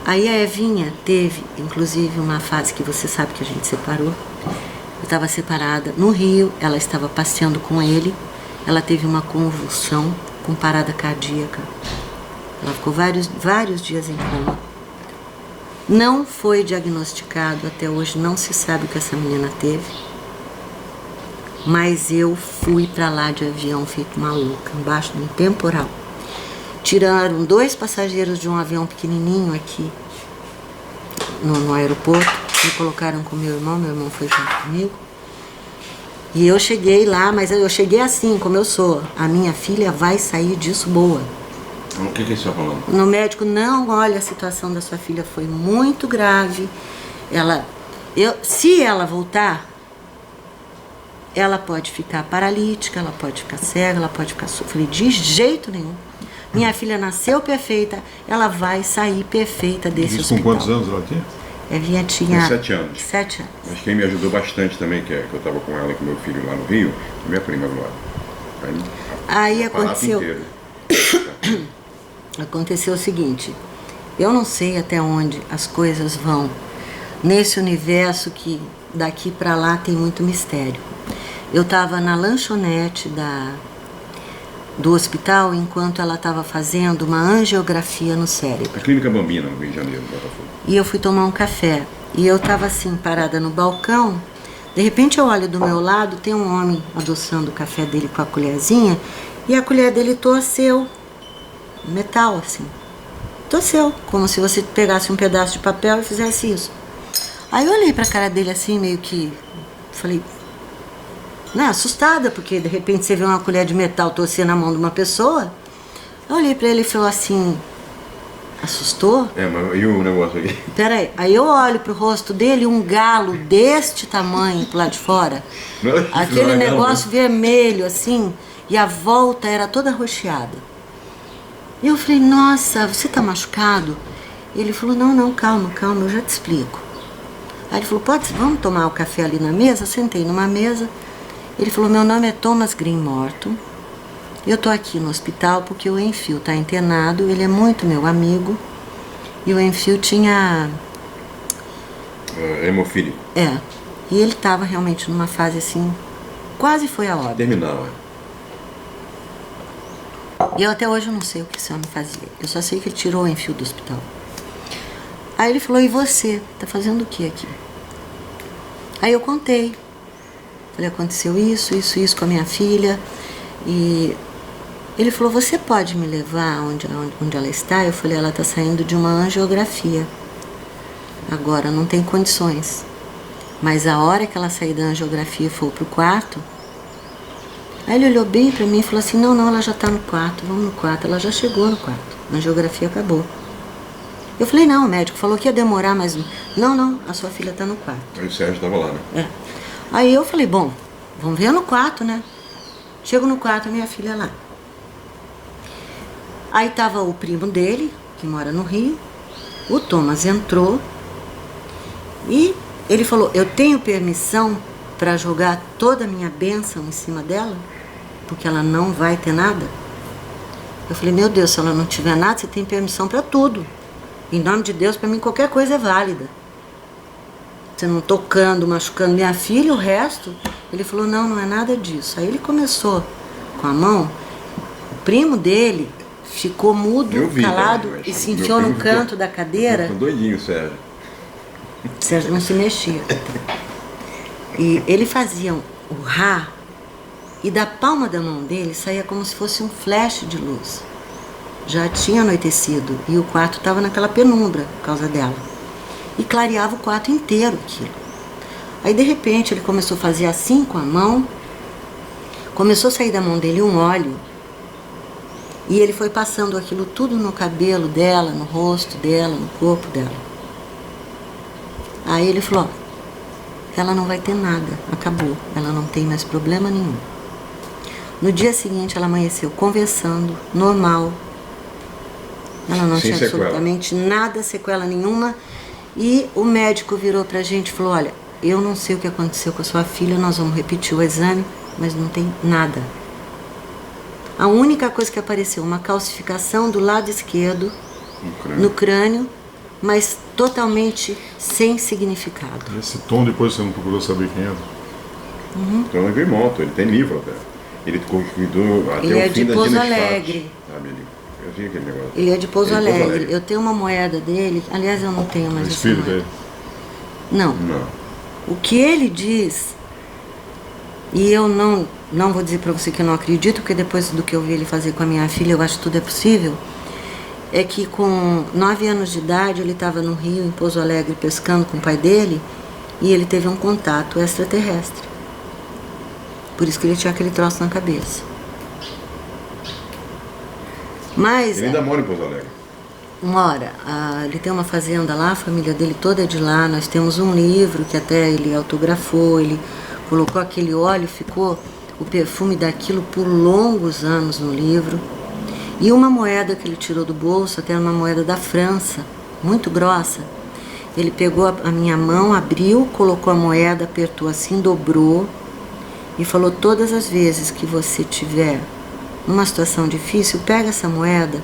Aí a Evinha teve, inclusive, uma fase que você sabe que a gente separou. Eu estava separada no Rio, ela estava passeando com ele, ela teve uma convulsão com parada cardíaca. Ela ficou vários dias em coma. Não foi diagnosticado, até hoje não se sabe o que essa menina teve. Mas eu fui para lá de avião feito maluca, embaixo de um temporal. Tiraram 2 passageiros de um avião pequenininho aqui no aeroporto, me colocaram com meu irmão foi junto comigo. E eu cheguei lá, mas eu cheguei assim, como eu sou. A minha filha vai sair disso boa. O que você está falando? No médico, não, olha, a situação da sua filha foi muito grave. Se ela voltar, ela pode ficar paralítica, ela pode ficar cega, ela pode ficar sofrendo de jeito nenhum. Minha filha nasceu perfeita, ela vai sair perfeita desse hospital. Com quantos anos ela tinha? Evinha tinha 7 anos. 7 anos. Mas quem me ajudou bastante também, que eu estava com ela e com meu filho lá no Rio, minha prima do lado. Aí aconteceu o seguinte, eu não sei até onde as coisas vão nesse universo que daqui para lá tem muito mistério. Eu estava na lanchonete do hospital enquanto ela estava fazendo uma angiografia no cérebro. A Clínica Bambina, no Rio de Janeiro, Botafogo. E eu fui tomar um café. E eu estava assim, parada no balcão. De repente eu olho do meu lado, tem um homem adoçando o café dele com a colherzinha. E a colher dele torceu. Metal, assim. Torceu. Como se você pegasse um pedaço de papel e fizesse isso. Aí eu olhei pra cara dele assim, meio que... Falei... Não, assustada, porque de repente você vê uma colher de metal torcer na mão de uma pessoa. Eu olhei pra ele e falei assim, assustou? Mas e o negócio aqui? Peraí, aí eu olho pro rosto dele, um galo deste tamanho pro lado de fora. Aquele negócio vermelho assim, e a volta era toda roxeada. E eu falei, nossa, você tá machucado? Ele falou, não, calma, eu já te explico. Aí ele falou, vamos tomar o café ali na mesa? Eu sentei numa mesa. Ele falou, meu nome é Thomas Green Morton. Eu tô aqui no hospital porque o Enfio tá internado. Ele é muito meu amigo. E o Enfio tinha... hemofílico. E ele tava realmente numa fase assim... Quase foi a óbito. Terminal, E eu até hoje não sei o que esse homem fazia. Eu só sei que ele tirou o Enfio do hospital. Aí ele falou, e você? Tá fazendo o que aqui? Aí eu contei. Falei, aconteceu isso com a minha filha. E ele falou, você pode me levar onde ela está? Eu falei, ela está saindo de uma angiografia. Agora, não tem condições. Mas a hora que ela sair da angiografia e for pro quarto... Aí ele olhou bem para mim e falou assim, não, ela já está no quarto, vamos no quarto. Ela já chegou no quarto, a angiografia acabou. Eu falei, não, o médico falou que ia demorar, mas... Não, a sua filha está no quarto. Aí o Sérgio estava lá, né? Aí eu falei, bom, vamos ver no quarto, né? Chego no quarto, minha filha lá. Aí tava o primo dele, que mora no Rio. O Thomas entrou e ele falou, eu tenho permissão para jogar toda a minha bênção em cima dela? Porque ela não vai ter nada? Eu falei, meu Deus, se ela não tiver nada, você tem permissão para tudo. Em nome de Deus, para mim qualquer coisa é válida. Você não tocando, machucando minha filha, o resto... Ele falou, não é nada disso. Aí ele começou com a mão. O primo dele ficou mudo, calado também, e se enfiou no canto da cadeira. Ficou doidinho, Sérgio. Sérgio não se mexia. E ele fazia o Rá, e da palma da mão dele saía como se fosse um flash de luz. Já tinha anoitecido e o quarto estava naquela penumbra por causa dela. E clareava o quarto inteiro aquilo. Aí de repente ele começou a fazer assim com a mão, começou a sair da mão dele um óleo, e ele foi passando aquilo tudo no cabelo dela, no rosto dela, no corpo dela. Aí ele falou: ela não vai ter nada, acabou, ela não tem mais problema nenhum. No dia seguinte ela amanheceu conversando, normal. Ela não tinha absolutamente nada, sequela nenhuma. E o médico virou pra gente e falou: olha, eu não sei o que aconteceu com a sua filha, nós vamos repetir o exame, mas não tem nada. A única coisa que apareceu, uma calcificação do lado esquerdo, no crânio, mas totalmente sem significado. E esse Tom, depois você não procurou saber quem era? Tom é Grimoto, ele tem livro até. Ele cuidou até ele o é fim de da Pouso Alegre. Eu vi aquele negócio. Ele é de Pouso Alegre. Eu tenho uma moeda dele, aliás eu não tenho mais essa moeda. Dele? Não. O que ele diz, e eu não vou dizer pra você que eu não acredito, porque depois do que eu vi ele fazer com a minha filha, eu acho que tudo é possível, é que com 9 anos de idade ele estava no Rio, em Pouso Alegre, pescando com o pai dele, e ele teve um contato extraterrestre. Por isso que ele tinha aquele troço na cabeça. Mas ele ainda mora em Pouso Alegre. Mora. Ele tem uma fazenda lá, a família dele toda é de lá. Nós temos um livro que até ele autografou, ele colocou aquele óleo, ficou o perfume daquilo por longos anos no livro. E uma moeda que ele tirou do bolso, até uma moeda da França, muito grossa. Ele pegou a minha mão, abriu, colocou a moeda, apertou assim, dobrou e falou: todas as vezes que você tiver numa situação difícil, pega essa moeda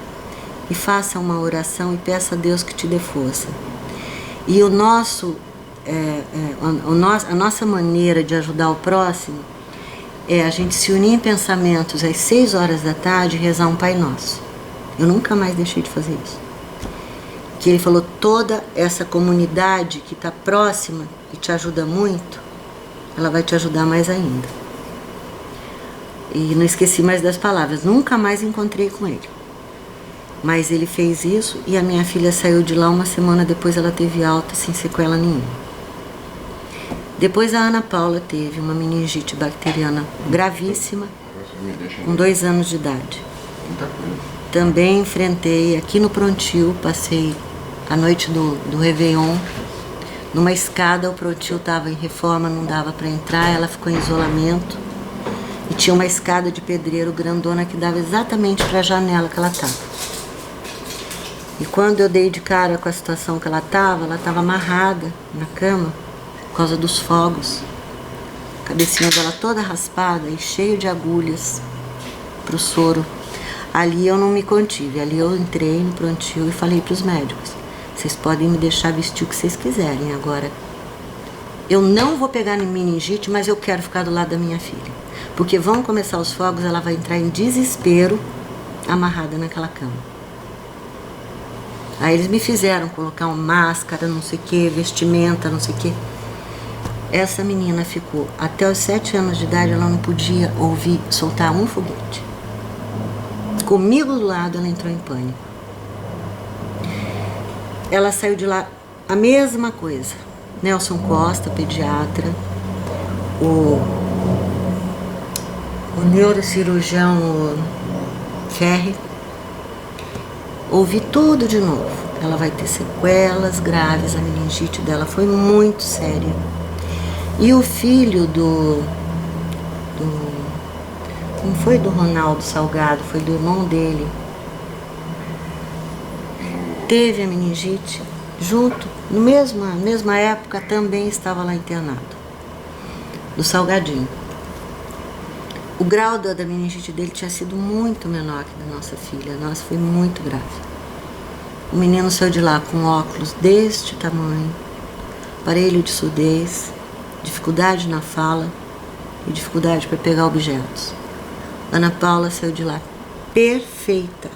e faça uma oração e peça a Deus que te dê força. E a nossa maneira de ajudar o próximo é a gente se unir em pensamentos às 6 horas da tarde e rezar um Pai Nosso. Eu nunca mais deixei de fazer isso. Que ele falou: toda essa comunidade que está próxima e te ajuda muito, ela vai te ajudar mais ainda. E não esqueci mais das palavras, nunca mais encontrei com ele. Mas ele fez isso e a minha filha saiu de lá 1 semana depois, ela teve alta sem sequela nenhuma. Depois a Ana Paula teve uma meningite bacteriana gravíssima, com 2 anos de idade. Também enfrentei aqui no Prontil, passei a noite do Réveillon, numa escada. O Prontil estava em reforma, não dava para entrar, ela ficou em isolamento. E tinha uma escada de pedreiro grandona que dava exatamente para a janela que ela estava. E quando eu dei de cara com a situação que ela estava amarrada na cama por causa dos fogos. A cabecinha dela toda raspada e cheia de agulhas para o soro. Ali eu não me contive, ali eu entrei no Prontil e falei para os médicos: vocês podem me deixar vestir o que vocês quiserem agora. Eu não vou pegar meningite, mas eu quero ficar do lado da minha filha. Porque vão começar os fogos, ela vai entrar em desespero, amarrada naquela cama. Aí eles me fizeram colocar uma máscara, não sei o que, vestimenta, não sei o que. Essa menina ficou, até os 7 anos de idade, ela não podia ouvir, soltar um foguete. Comigo do lado, ela entrou em pânico. Ela saiu de lá, a mesma coisa. Nelson Costa, pediatra, o neurocirurgião Ferri, ouvi tudo de novo. Ela vai ter sequelas graves, a meningite dela foi muito séria. E o filho não foi do Ronaldo Salgado, foi do irmão dele, teve a meningite junto, na mesma época também estava lá internado, do Salgadinho. O grau da meningite dele tinha sido muito menor que da nossa filha. A nossa foi muito grave. O menino saiu de lá com óculos deste tamanho, aparelho de surdez, dificuldade na fala e dificuldade para pegar objetos. Ana Paula saiu de lá perfeita,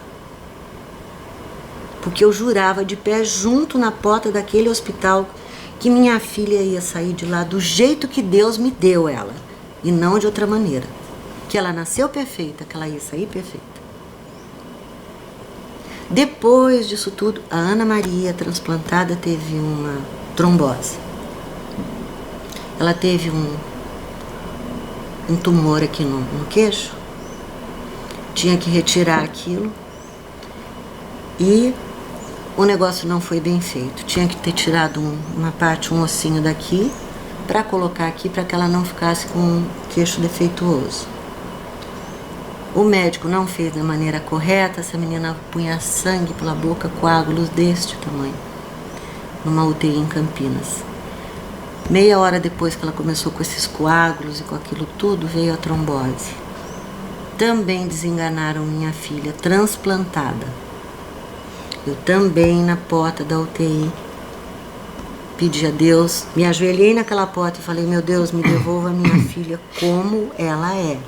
porque eu jurava de pé junto na porta daquele hospital que minha filha ia sair de lá do jeito que Deus me deu ela, e não de outra maneira. Que ela nasceu perfeita, que ela ia sair perfeita. Depois disso tudo, a Ana Maria, transplantada, teve uma trombose. Ela teve um tumor aqui no queixo, tinha que retirar aquilo e o negócio não foi bem feito. Tinha que ter tirado uma parte, um ossinho daqui, para colocar aqui, para que ela não ficasse com um queixo defeituoso. O médico não fez da maneira correta, essa menina punha sangue pela boca, coágulos deste tamanho, numa UTI em Campinas. Meia hora depois que ela começou com esses coágulos e com aquilo tudo, veio a trombose. Também desenganaram minha filha, transplantada. Eu também, na porta da UTI, pedi a Deus, me ajoelhei naquela porta e falei, meu Deus, me devolva a minha filha como ela é.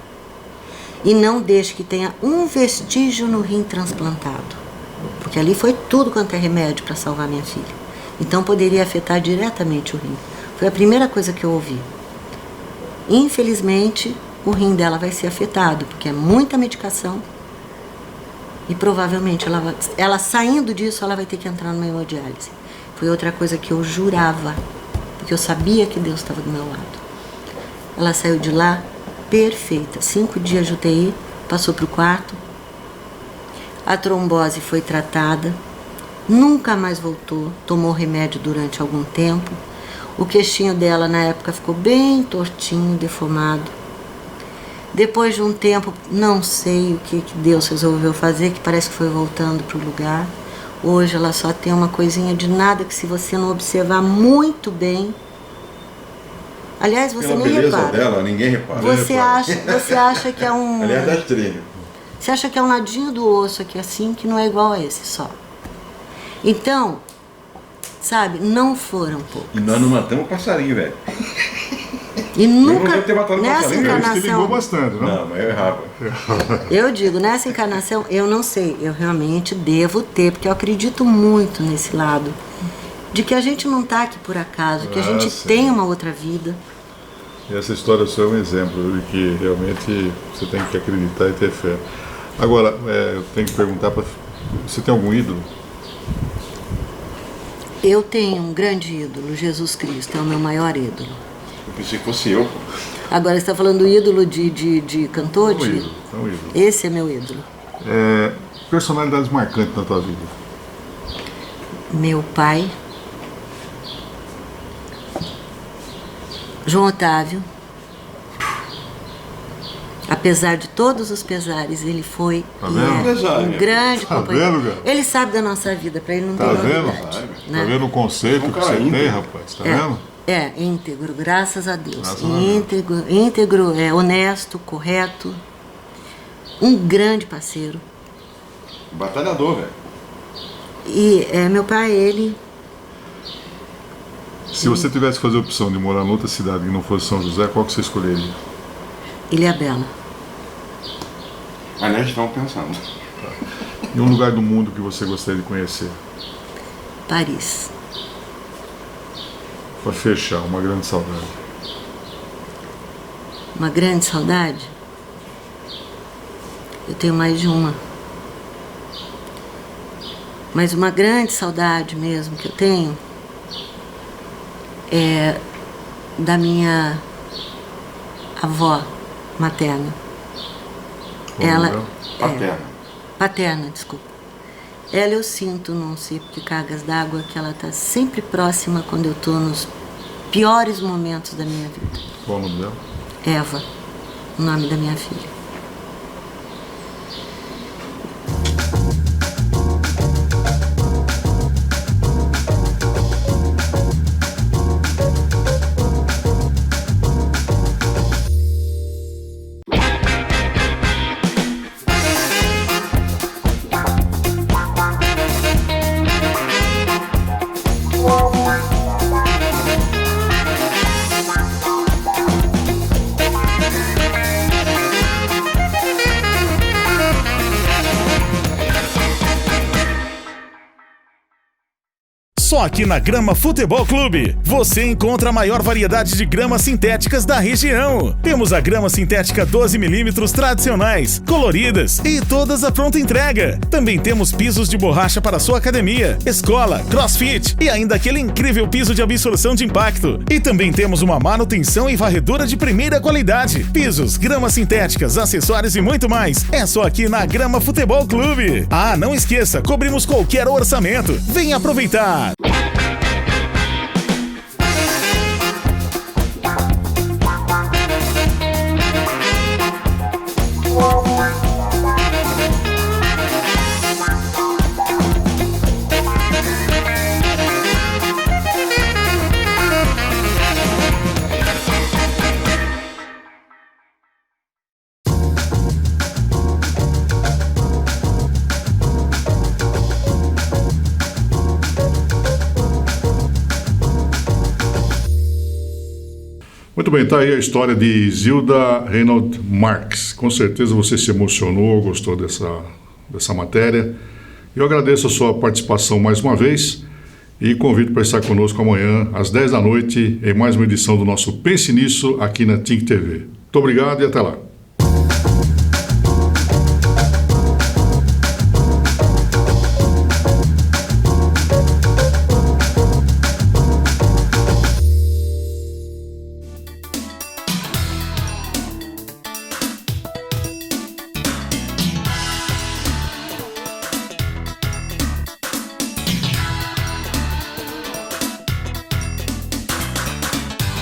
E não deixe que tenha um vestígio no rim transplantado. Porque ali foi tudo quanto é remédio para salvar minha filha. Então poderia afetar diretamente o rim. Foi a primeira coisa que eu ouvi. Infelizmente, o rim dela vai ser afetado, porque é muita medicação. E provavelmente ela saindo disso, ela vai ter que entrar numa hemodiálise. Foi outra coisa que eu jurava, porque eu sabia que Deus estava do meu lado. Ela saiu de lá perfeita, 5 dias de UTI, passou para o quarto. A trombose foi tratada, nunca mais voltou, tomou remédio durante algum tempo. O queixinho dela na época ficou bem tortinho, deformado. Depois de um tempo, não sei o que Deus resolveu fazer, que parece que foi voltando para o lugar. Hoje ela só tem uma coisinha de nada que, se você não observar muito bem... Aliás, você nem repara. Dela, ninguém repara. Você acha que é um... Aliás, das trilhas. Você acha que é um ladinho do osso aqui assim, que não é igual a esse só. Então, sabe, não foram poucos. E nós não matamos o passarinho, velho. E nunca, nessa encarnação... Você ligou bastante, não? Não, mas eu errava. Eu digo, nessa encarnação, eu não sei, eu realmente devo ter, porque eu acredito muito nesse lado, de que a gente não está aqui por acaso, que a gente tem uma outra vida. E essa história só é um exemplo de que realmente você tem que acreditar e ter fé. Agora, eu tenho que perguntar, você tem algum ídolo? Eu tenho um grande ídolo, Jesus Cristo, é o meu maior ídolo. Eu pensei que fosse eu. Agora você está falando do ídolo de cantor? É um ídolo. Esse é meu ídolo. Personalidades marcantes na tua vida? Meu pai, João Otávio. Apesar de todos os pesares, ele foi um grande companheiro. Vendo, ele sabe da nossa vida, para ele não tem novidade. Né? Tá vendo o conceito que você tem, rapaz? Tá vendo? É íntegro, graças a Deus. Íntegro, honesto, correto. Um grande parceiro. Batalhador, velho. E meu pai, ele... Se você tivesse que fazer a opção de morar em outra cidade que não fosse São José, qual que você escolheria? Ilhabela. Aliás, estamos pensando. E um lugar do mundo que você gostaria de conhecer? Paris. Para fechar, uma grande saudade. Uma grande saudade? Eu tenho mais de uma. Mas uma grande saudade mesmo que eu tenho é da minha avó materna. Paterna, desculpa. Ela eu sinto num ciclo de cargas d'água que ela está sempre próxima quando eu estou nos piores momentos da minha vida. Qual o nome dela? Eva, o nome da minha filha. Só aqui na Grama Futebol Clube você encontra a maior variedade de gramas sintéticas da região. Temos a grama sintética 12mm tradicionais, coloridas e todas à pronta entrega. Também temos pisos de borracha para sua academia, escola, crossfit e ainda aquele incrível piso de absorção de impacto. E também temos uma manutenção e varredura de primeira qualidade. Pisos, gramas sintéticas, acessórios e muito mais. É só aqui na Grama Futebol Clube. Ah, não esqueça, cobrimos qualquer orçamento. Venha aproveitar! Muito bem, tá aí a história de Zilda Reynold Marques. Com certeza você se emocionou, gostou dessa matéria. Eu agradeço a sua participação mais uma vez e convido para estar conosco amanhã às 10 da noite em mais uma edição do nosso Pense Nisso aqui na TINC TV. Muito obrigado e até lá.